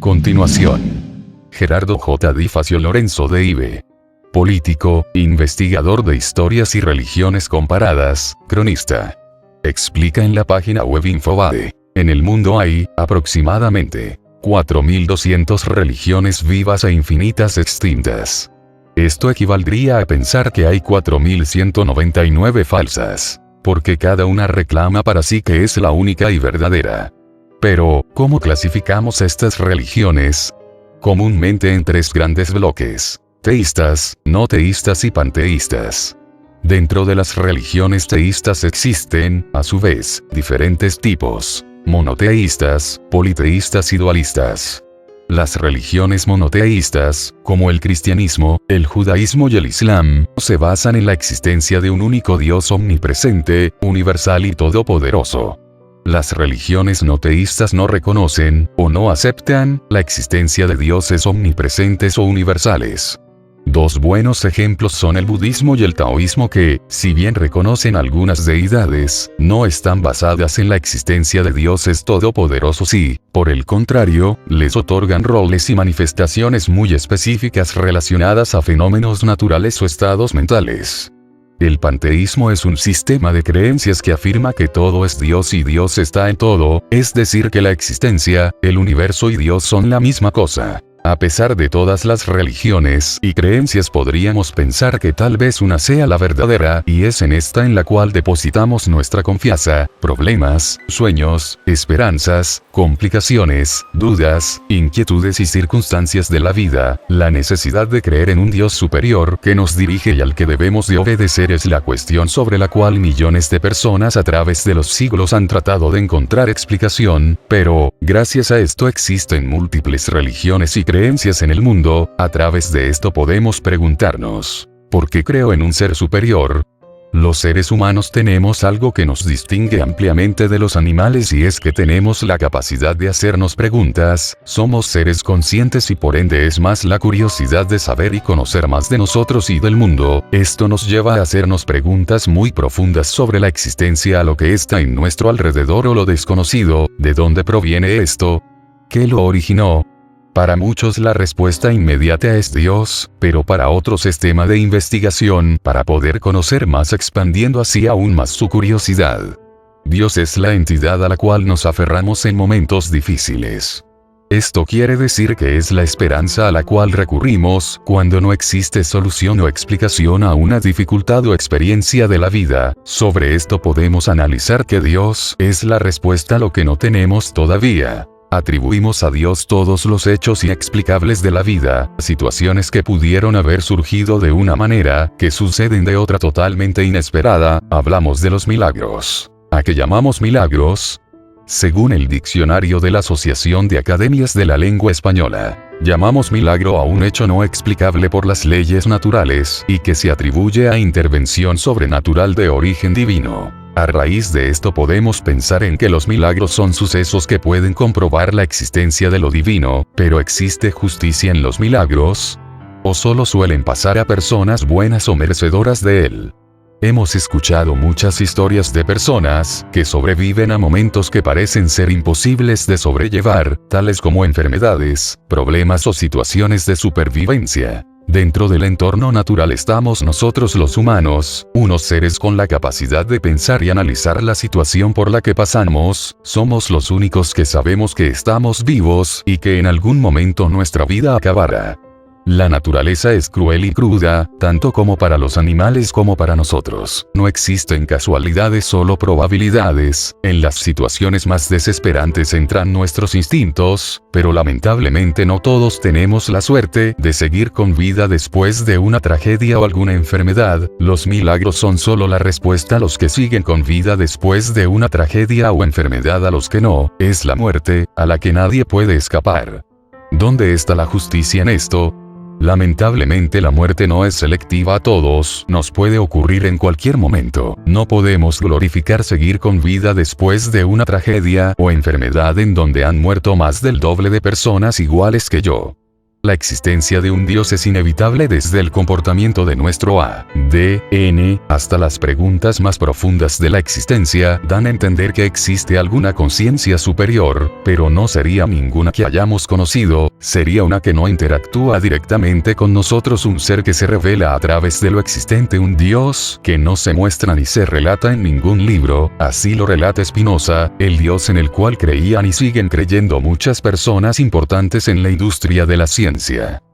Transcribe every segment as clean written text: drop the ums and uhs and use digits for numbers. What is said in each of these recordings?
Continuación. Gerardo J. Di Facio Lorenzo de Ibe. Político, investigador de historias y religiones comparadas, cronista. Explica en la página web Infobae. En el mundo hay, aproximadamente, 4.200 religiones vivas e infinitas extintas. Esto equivaldría a pensar que hay 4.199 falsas, porque cada una reclama para sí que es la única y verdadera. Pero, ¿cómo clasificamos estas religiones? Comúnmente en tres grandes bloques: teístas, no teístas y panteístas. Dentro de las religiones teístas existen, a su vez, diferentes tipos: monoteístas, politeístas y dualistas. Las religiones monoteístas, como el cristianismo, el judaísmo y el islam, se basan en la existencia de un único Dios omnipresente, universal y todopoderoso. Las religiones no teístas no reconocen, o no aceptan, la existencia de dioses omnipresentes o universales. Dos buenos ejemplos son el budismo y el taoísmo que, si bien reconocen algunas deidades, no están basadas en la existencia de dioses todopoderosos y, por el contrario, les otorgan roles y manifestaciones muy específicas relacionadas a fenómenos naturales o estados mentales. El panteísmo es un sistema de creencias que afirma que todo es Dios y Dios está en todo, es decir que la existencia, el universo y Dios son la misma cosa. A pesar de todas las religiones y creencias podríamos pensar que tal vez una sea la verdadera, y es en esta en la cual depositamos nuestra confianza, problemas, sueños, esperanzas, complicaciones, dudas, inquietudes y circunstancias de la vida. La necesidad de creer en un Dios superior que nos dirige y al que debemos de obedecer es la cuestión sobre la cual millones de personas a través de los siglos han tratado de encontrar explicación, pero, gracias a esto existen múltiples religiones y creencias en el mundo. A través de esto podemos preguntarnos: ¿por qué creo en un ser superior? Los seres humanos tenemos algo que nos distingue ampliamente de los animales y es que tenemos la capacidad de hacernos preguntas. Somos seres conscientes y por ende es más la curiosidad de saber y conocer más de nosotros y del mundo. Esto nos lleva a hacernos preguntas muy profundas sobre la existencia, a lo que está en nuestro alrededor o lo desconocido. ¿De dónde proviene esto? ¿Qué lo originó? Para muchos la respuesta inmediata es Dios, pero para otros es tema de investigación para poder conocer más, expandiendo así aún más su curiosidad. Dios es la entidad a la cual nos aferramos en momentos difíciles. Esto quiere decir que es la esperanza a la cual recurrimos cuando no existe solución o explicación a una dificultad o experiencia de la vida. Sobre esto podemos analizar que Dios es la respuesta a lo que no tenemos todavía. Atribuimos a Dios todos los hechos inexplicables de la vida, situaciones que pudieron haber surgido de una manera, que suceden de otra totalmente inesperada. Hablamos de los milagros. ¿A qué llamamos milagros? Según el diccionario de la Asociación de Academias de la Lengua Española, llamamos milagro a un hecho no explicable por las leyes naturales, y que se atribuye a intervención sobrenatural de origen divino. A raíz de esto podemos pensar en que los milagros son sucesos que pueden comprobar la existencia de lo divino, pero ¿existe justicia en los milagros? ¿O solo suelen pasar a personas buenas o merecedoras de él? Hemos escuchado muchas historias de personas que sobreviven a momentos que parecen ser imposibles de sobrellevar, tales como enfermedades, problemas o situaciones de supervivencia. Dentro del entorno natural estamos nosotros los humanos, unos seres con la capacidad de pensar y analizar la situación por la que pasamos. Somos los únicos que sabemos que estamos vivos y que en algún momento nuestra vida acabará. La naturaleza es cruel y cruda, tanto como para los animales como para nosotros. No existen casualidades, solo probabilidades. En las situaciones más desesperantes entran nuestros instintos, pero lamentablemente no todos tenemos la suerte de seguir con vida después de una tragedia o alguna enfermedad. Los milagros son solo la respuesta a los que siguen con vida después de una tragedia o enfermedad. A los que no, es la muerte, a la que nadie puede escapar. ¿Dónde está la justicia en esto? Lamentablemente la muerte no es selectiva a todos, nos puede ocurrir en cualquier momento. No podemos glorificar seguir con vida después de una tragedia o enfermedad en donde han muerto más del doble de personas iguales que yo. La existencia de un Dios es inevitable desde el comportamiento de nuestro ADN hasta las preguntas más profundas de la existencia dan a entender que existe alguna conciencia superior, pero no sería ninguna que hayamos conocido, sería una que no interactúa directamente con nosotros, un ser que se revela a través de lo existente, un Dios que no se muestra ni se relata en ningún libro, así lo relata Spinoza, el Dios en el cual creían y siguen creyendo muchas personas importantes en la industria de la ciencia.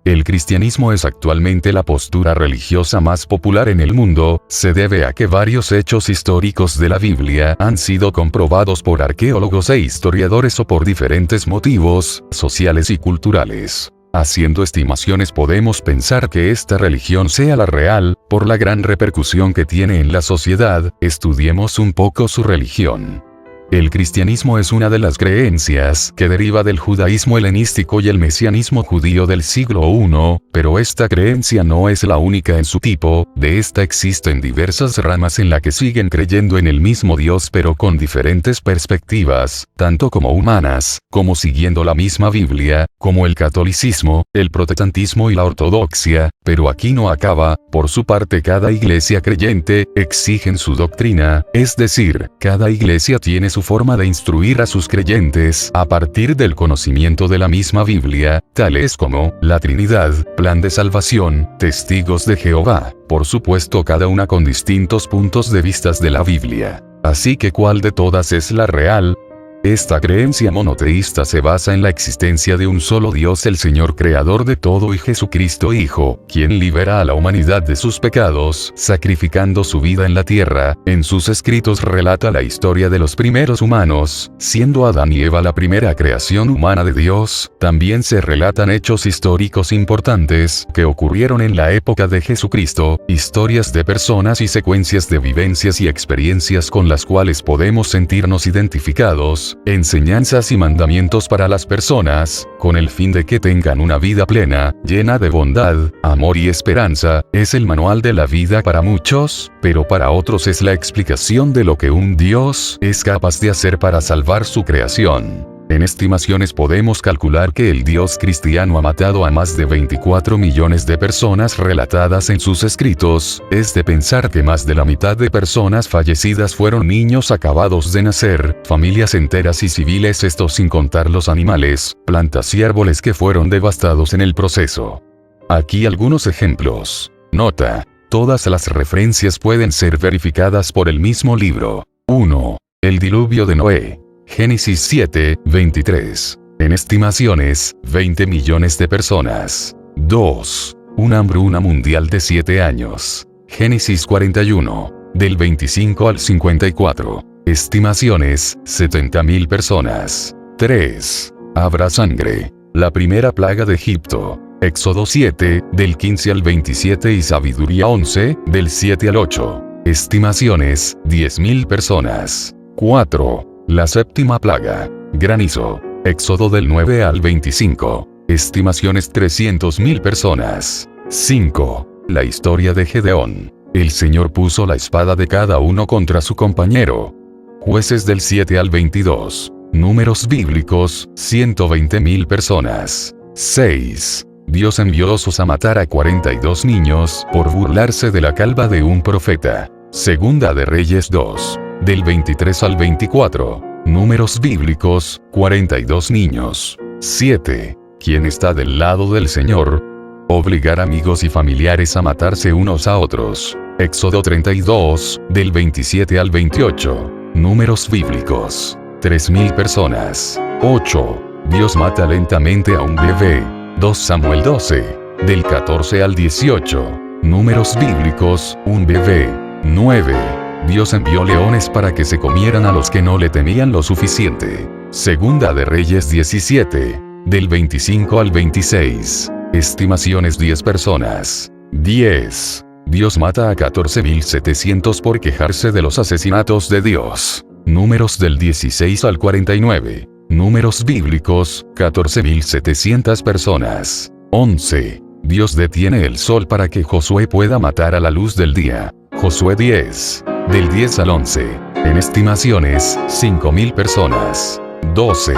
El cristianismo es actualmente la postura religiosa más popular en el mundo, se debe a que varios hechos históricos de la Biblia han sido comprobados por arqueólogos e historiadores o por diferentes motivos, sociales y culturales. Haciendo estimaciones podemos pensar que esta religión sea la real, por la gran repercusión que tiene en la sociedad. Estudiemos un poco su religión. El cristianismo es una de las creencias que deriva del judaísmo helenístico y el mesianismo judío del siglo I, pero esta creencia no es la única en su tipo, de esta existen diversas ramas en la que siguen creyendo en el mismo Dios pero con diferentes perspectivas, tanto como humanas, como siguiendo la misma Biblia, como el catolicismo, el protestantismo y la ortodoxia, pero aquí no acaba. Por su parte, cada iglesia creyente exigen su doctrina, es decir, cada iglesia tiene su forma de instruir a sus creyentes a partir del conocimiento de la misma Biblia, tales como la Trinidad, plan de salvación, testigos de Jehová, por supuesto cada una con distintos puntos de vista de la Biblia. Así que ¿cuál de todas es la real? Esta creencia monoteísta se basa en la existencia de un solo Dios, el Señor creador de todo, y Jesucristo Hijo, quien libera a la humanidad de sus pecados, sacrificando su vida en la tierra. En sus escritos relata la historia de los primeros humanos, siendo Adán y Eva la primera creación humana de Dios. También se relatan hechos históricos importantes que ocurrieron en la época de Jesucristo, historias de personas y secuencias de vivencias y experiencias con las cuales podemos sentirnos identificados, enseñanzas y mandamientos para las personas, con el fin de que tengan una vida plena, llena de bondad, amor y esperanza. Es el manual de la vida para muchos, pero para otros es la explicación de lo que un Dios es capaz de hacer para salvar su creación. En estimaciones podemos calcular que el Dios cristiano ha matado a más de 24 millones de personas relatadas en sus escritos. Es de pensar que más de la mitad de personas fallecidas fueron niños acabados de nacer, familias enteras y civiles, esto sin contar los animales, plantas y árboles que fueron devastados en el proceso. Aquí algunos ejemplos. Nota: todas las referencias pueden ser verificadas por el mismo libro. 1. El diluvio de Noé. Génesis 7, 23. En estimaciones, 20 millones de personas. 2. Una hambruna mundial de 7 años. Génesis 41, del 25 al 54. Estimaciones, 70.000 personas. 3. Habrá sangre. La primera plaga de Egipto. Éxodo 7, del 15 al 27 y Sabiduría 11, del 7 al 8. Estimaciones, 10.000 personas. 4. La séptima plaga. Granizo. Éxodo del 9 al 25. Estimaciones, 300.000 personas. 5. La historia de Gedeón. El Señor puso la espada de cada uno contra su compañero. Jueces del 7 al 22. Números bíblicos, 120.000 personas. 6. Dios envió osos a matar a 42 niños por burlarse de la calva de un profeta. Segunda de Reyes 2. Del 23 al 24. Números bíblicos, 42 niños. 7. ¿Quién está del lado del Señor? Obligar amigos y familiares a matarse unos a otros. Éxodo 32, del 27 al 28. Números bíblicos, 3.000 personas. 8. Dios mata lentamente a un bebé. 2 Samuel 12, del 14 al 18. Números bíblicos, un bebé. 9. Dios envió leones para que se comieran a los que no le temían lo suficiente. Segunda de Reyes 17, del 25 al 26. Estimaciones, 10 personas. 10. Dios mata a 14.700 por quejarse de los asesinatos de Dios. Números del 16 al 49. Números bíblicos, 14.700 personas. 11. Dios detiene el sol para que Josué pueda matar a la luz del día. Josué 10. Del 10 al 11. En estimaciones, 5.000 personas. 12.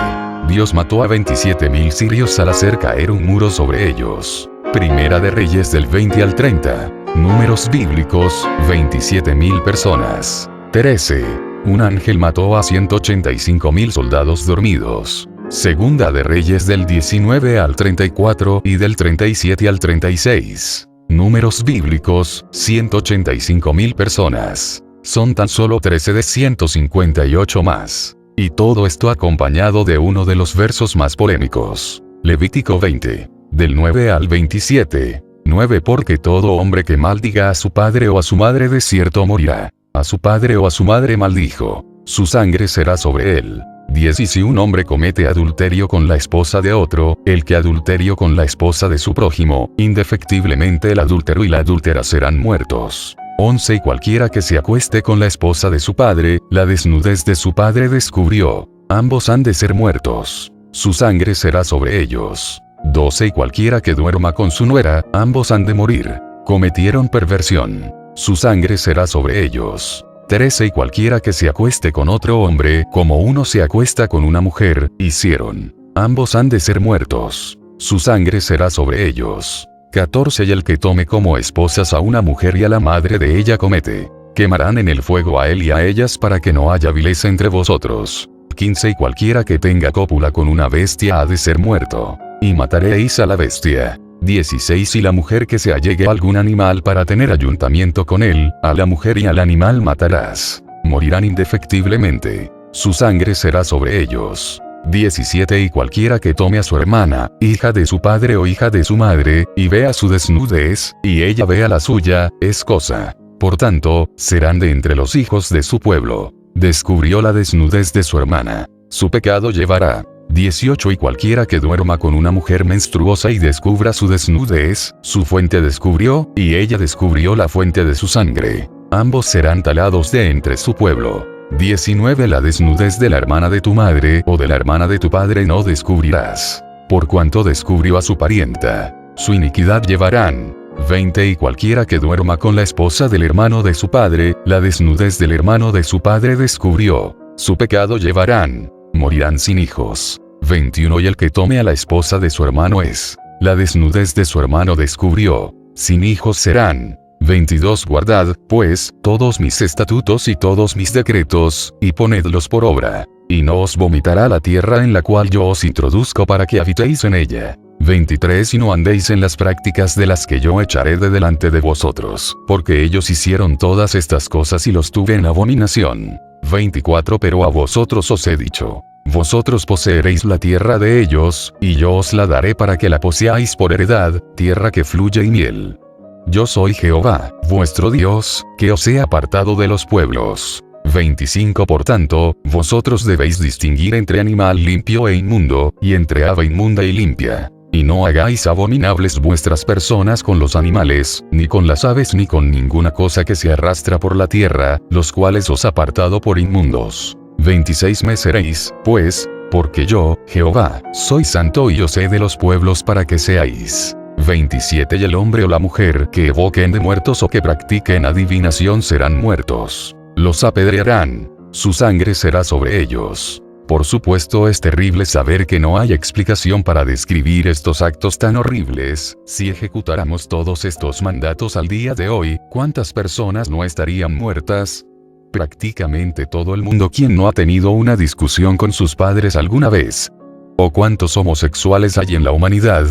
Dios mató a 27.000 sirios al hacer caer un muro sobre ellos. Primera de Reyes del 20 al 30. Números bíblicos, 27.000 personas. 13. Un ángel mató a 185.000 soldados dormidos. Segunda de Reyes del 19 al 34 y del 37 al 36. Números bíblicos, 185.000 personas. Son tan solo 13 de 158 más. Y todo esto acompañado de uno de los versos más polémicos. Levítico 20. Del 9 al 27. 9 Porque todo hombre que maldiga a su padre o a su madre de cierto morirá. A su padre o a su madre maldijo. Su sangre será sobre él. 10 Y si un hombre comete adulterio con la esposa de otro, el que adulterio con la esposa de su prójimo, indefectiblemente el adúltero y la adúltera serán muertos. 11 Y cualquiera que se acueste con la esposa de su padre, la desnudez de su padre descubrió. Ambos han de ser muertos. Su sangre será sobre ellos. 12 Y cualquiera que duerma con su nuera, ambos han de morir. Cometieron perversión. Su sangre será sobre ellos. 13 Y cualquiera que se acueste con otro hombre, como uno se acuesta con una mujer, hicieron. Ambos han de ser muertos. Su sangre será sobre ellos. 14 Y el que tome como esposas a una mujer y a la madre de ella comete. Quemarán en el fuego a él y a ellas para que no haya vileza entre vosotros. 15 Y cualquiera que tenga cópula con una bestia ha de ser muerto. Y mataréis a la bestia. 16 Y la mujer que se allegue a algún animal para tener ayuntamiento con él, a la mujer y al animal matarás. Morirán indefectiblemente. Su sangre será sobre ellos. 17 Y cualquiera que tome a su hermana, hija de su padre o hija de su madre, y vea su desnudez, y ella vea la suya, es cosa. Por tanto, serán de entre los hijos de su pueblo. Descubrió la desnudez de su hermana. Su pecado llevará. 18 Y cualquiera que duerma con una mujer menstruosa y descubra su desnudez, su fuente descubrió, y ella descubrió la fuente de su sangre. Ambos serán talados de entre su pueblo. 19 La desnudez de la hermana de tu madre o de la hermana de tu padre no descubrirás. Por cuanto descubrió a su parienta. Su iniquidad llevarán. 20 Y cualquiera que duerma con la esposa del hermano de su padre, la desnudez del hermano de su padre descubrió. Su pecado llevarán. Morirán sin hijos. 21 Y el que tome a la esposa de su hermano es. La desnudez de su hermano descubrió. Sin hijos serán. 22 Guardad, pues, todos mis estatutos y todos mis decretos, y ponedlos por obra. Y no os vomitará la tierra en la cual yo os introduzco para que habitéis en ella. 23 Y no andéis en las prácticas de las que yo echaré de delante de vosotros, porque ellos hicieron todas estas cosas y los tuve en abominación. 24 Pero a vosotros os he dicho. Vosotros poseeréis la tierra de ellos, y yo os la daré para que la poseáis por heredad, tierra que fluye y miel. Yo soy Jehová, vuestro Dios, que os he apartado de los pueblos. 25 Por tanto, vosotros debéis distinguir entre animal limpio e inmundo, y entre ave inmunda y limpia. Y no hagáis abominables vuestras personas con los animales, ni con las aves ni con ninguna cosa que se arrastra por la tierra, los cuales os apartado por inmundos. 26 Me seréis, pues, porque yo, Jehová, soy santo y os he de los pueblos para que seáis. 27 Y el hombre o la mujer que evoquen de muertos o que practiquen adivinación serán muertos. Los apedrearán. Su sangre será sobre ellos. Por supuesto es terrible saber que no hay explicación para describir estos actos tan horribles. Si ejecutáramos todos estos mandatos al día de hoy, ¿cuántas personas no estarían muertas? Prácticamente todo el mundo. ¿Quién no ha tenido una discusión con sus padres alguna vez? ¿O cuántos homosexuales hay en la humanidad?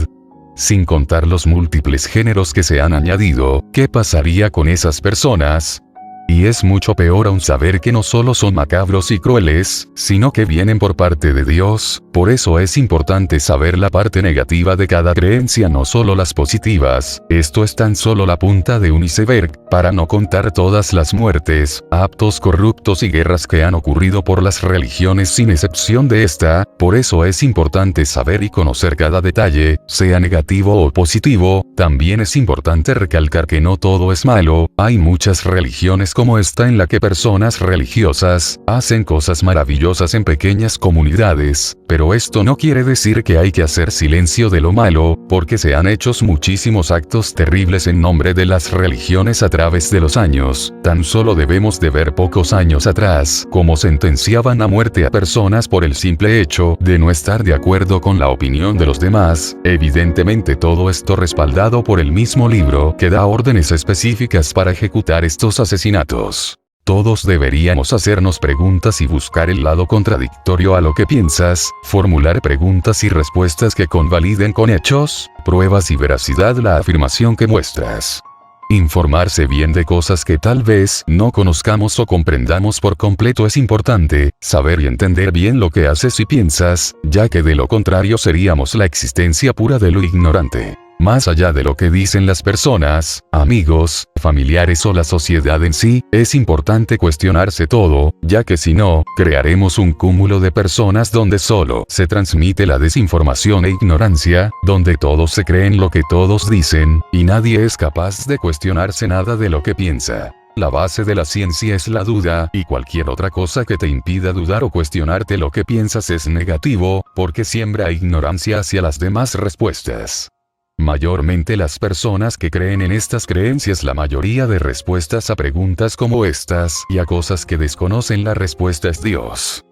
Sin contar los múltiples géneros que se han añadido, ¿qué pasaría con esas personas? Y es mucho peor aún saber que no solo son macabros y crueles, sino que vienen por parte de Dios. Por eso es importante saber la parte negativa de cada creencia, no solo las positivas. Esto es tan solo la punta de un iceberg, para no contar todas las muertes, actos corruptos y guerras que han ocurrido por las religiones sin excepción de esta. Por eso es importante saber y conocer cada detalle, sea negativo o positivo. También es importante recalcar que no todo es malo. Hay muchas religiones como esta en la que personas religiosas hacen cosas maravillosas en pequeñas comunidades, pero esto no quiere decir que hay que hacer silencio de lo malo, porque se han hecho muchísimos actos terribles en nombre de las religiones a través de los años. Tan solo debemos de ver pocos años atrás cómo sentenciaban a muerte a personas por el simple hecho de no estar de acuerdo con la opinión de los demás. Evidentemente todo esto respaldado por el mismo libro que da órdenes específicas para ejecutar estos asesinatos. Todos deberíamos hacernos preguntas y buscar el lado contradictorio a lo que piensas, formular preguntas y respuestas que convaliden con hechos, pruebas y veracidad la afirmación que muestras. Informarse bien de cosas que tal vez no conozcamos o comprendamos por completo es importante, saber y entender bien lo que haces y piensas, ya que de lo contrario seríamos la existencia pura de lo ignorante. Más allá de lo que dicen las personas, amigos, familiares o la sociedad en sí, es importante cuestionarse todo, ya que si no, crearemos un cúmulo de personas donde solo se transmite la desinformación e ignorancia, donde todos se creen lo que todos dicen, y nadie es capaz de cuestionarse nada de lo que piensa. La base de la ciencia es la duda, y cualquier otra cosa que te impida dudar o cuestionarte lo que piensas es negativo, porque siembra ignorancia hacia las demás respuestas. Mayormente las personas que creen en estas creencias la mayoría de respuestas a preguntas como estas y a cosas que desconocen la respuesta es Dios.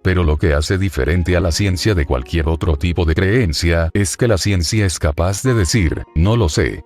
Pero lo que hace diferente a la ciencia de cualquier otro tipo de creencia es que la ciencia es capaz de decir, no lo sé.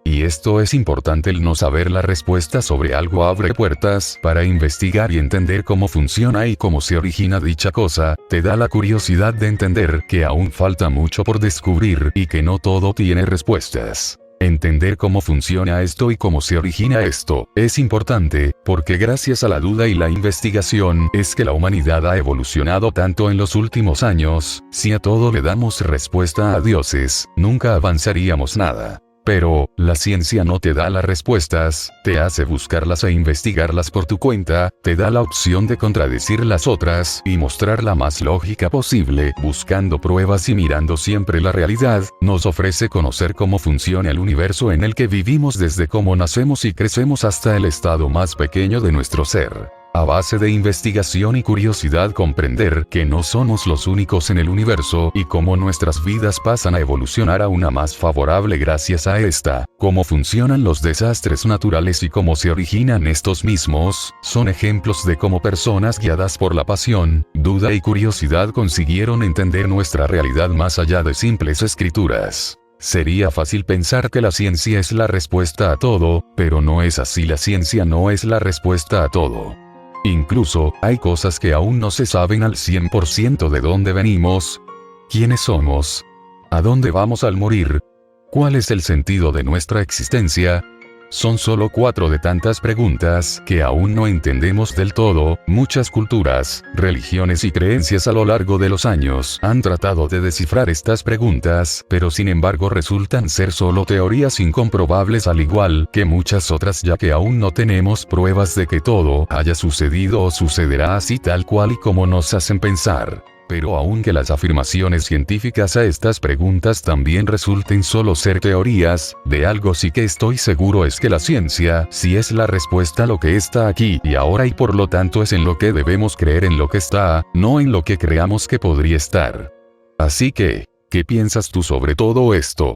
Y esto es importante, el no saber la respuesta sobre algo abre puertas para investigar y entender cómo funciona y cómo se origina dicha cosa, te da la curiosidad de entender que aún falta mucho por descubrir y que no todo tiene respuestas. Entender cómo funciona esto y cómo se origina esto, es importante, porque gracias a la duda y la investigación es que la humanidad ha evolucionado tanto en los últimos años. Si a todo le damos respuesta a dioses, nunca avanzaríamos nada. Pero, la ciencia no te da las respuestas, te hace buscarlas e investigarlas por tu cuenta, te da la opción de contradecir las otras y mostrar la más lógica posible, buscando pruebas y mirando siempre la realidad, nos ofrece conocer cómo funciona el universo en el que vivimos desde cómo nacemos y crecemos hasta el estado más pequeño de nuestro ser. A base de investigación y curiosidad comprender que no somos los únicos en el universo y cómo nuestras vidas pasan a evolucionar a una más favorable gracias a esta, cómo funcionan los desastres naturales y cómo se originan estos mismos, son ejemplos de cómo personas guiadas por la pasión, duda y curiosidad consiguieron entender nuestra realidad más allá de simples escrituras. Sería fácil pensar que la ciencia es la respuesta a todo, pero no es así, la ciencia no es la respuesta a todo. Incluso, hay cosas que aún no se saben al 100% de dónde venimos, quiénes somos, a dónde vamos al morir, cuál es el sentido de nuestra existencia. Son solo 4 de tantas preguntas que aún no entendemos del todo. Muchas culturas, religiones y creencias a lo largo de los años han tratado de descifrar estas preguntas, pero sin embargo resultan ser solo teorías incomprobables, al igual que muchas otras, ya que aún no tenemos pruebas de que todo haya sucedido o sucederá así tal cual y como nos hacen pensar. Pero aunque las afirmaciones científicas a estas preguntas también resulten solo ser teorías, de algo sí que estoy seguro es que la ciencia sí es la respuesta a lo que está aquí y ahora, y por lo tanto es en lo que debemos creer, en lo que está, no en lo que creamos que podría estar. Así que, ¿qué piensas tú sobre todo esto?